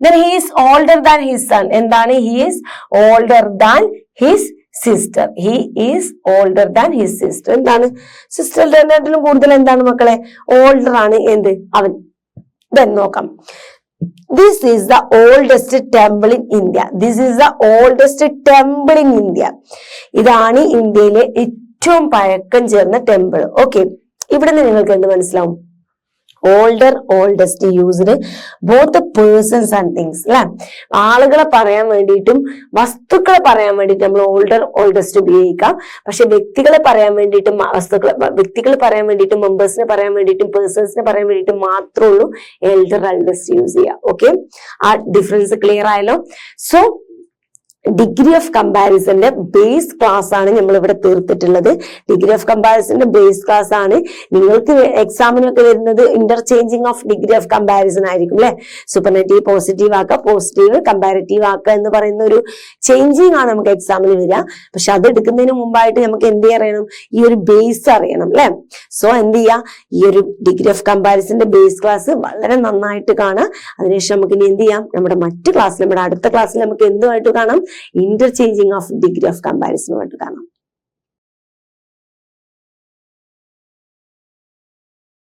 Then he is older than his son. എന്താണ്? He is older than his sister. He is older than his sister. എന്താണ്? സിസ്റ്ററിനെക്കാട്ടിലും കൂടുതൽ എന്താണ് മക്കളെ? ഓൾഡർ ആണ് എന്ത്? അവൻ. Then നോക്കാം. This is the oldest temple in India. This is the oldest temple in India. ഇതാണ് ഇന്ത്യയിലെ ഏറ്റവും പഴക്കം ചേർന്ന ടെമ്പിൾ. ഓക്കെ, ഇവിടെ നിന്ന് നിങ്ങൾക്ക് എന്ത് മനസ്സിലാവും? Older, oldest used both persons and things അല്ലെ. ആളുകളെ പറയാൻ വേണ്ടിയിട്ടും വസ്തുക്കളെ പറയാൻ വേണ്ടിയിട്ട് നമ്മൾ ഓൾഡർ, ഓൾഡസ്റ്റ് ഉപയോഗിക്കാം. പക്ഷെ വ്യക്തികളെ പറയാൻ വേണ്ടിയിട്ടും വ്യക്തികളെ പറയാൻ വേണ്ടിയിട്ടും മെമ്പേഴ്സിനെ പറയാൻ വേണ്ടിയിട്ടും പേഴ്സൺസിനെ പറയാൻ വേണ്ടിയിട്ടും മാത്രമേ ഉള്ളൂ എൽഡർ, എൽഡസ്റ്റ് യൂസ് ചെയ്യാം. ഓക്കെ, ആ ഡിഫറൻസ് ക്ലിയർ ആയല്ലോ. സോ ഡിഗ്രി ഓഫ് കമ്പാരിസന്റെ ബേസ് ക്ലാസ് ആണ് നമ്മൾ ഇവിടെ തീർത്തിട്ടുള്ളത്. ഡിഗ്രി ഓഫ് കമ്പാരിസന്റെ ബേസ് ക്ലാസ് ആണ്. നിങ്ങൾക്ക് എക്സാമിനൊക്കെ വരുന്നത് interchanging of degree of comparison ആയിരിക്കും അല്ലെ. സൂപ്പർനെറ്റീവ് പോസിറ്റീവ് ആക്കുക, പോസിറ്റീവ് കമ്പാരിറ്റീവ് ആക്കുക എന്ന് പറയുന്ന ഒരു ചേഞ്ചിങ് ആണ് നമുക്ക് എക്സാമിന് വരിക. പക്ഷെ അത് എടുക്കുന്നതിന് മുമ്പായിട്ട് നമുക്ക് എന്ത് അറിയണം? ഈ ഒരു ബേസ് അറിയണം അല്ലെ. സോ എന്ത് ചെയ്യാ? ഈ ഒരു ഡിഗ്രി ഓഫ് കമ്പാരിസന്റെ ബേസ് ക്ലാസ് വളരെ നന്നായിട്ട് കാണാം. അതിനുശേഷം നമുക്ക് ഇനി എന്ത് ചെയ്യാം? നമ്മുടെ മറ്റു ക്ലാസ്സിൽ, നമ്മുടെ അടുത്ത ക്ലാസ്സിൽ നമുക്ക് എന്തുമായിട്ട് കാണാം? ഇന്റർചേഞ്ചിങ് ഓഫ് ഡിഗ്രി ഓഫ് കമ്പാരിസണുമായിട്ട് കാണാം.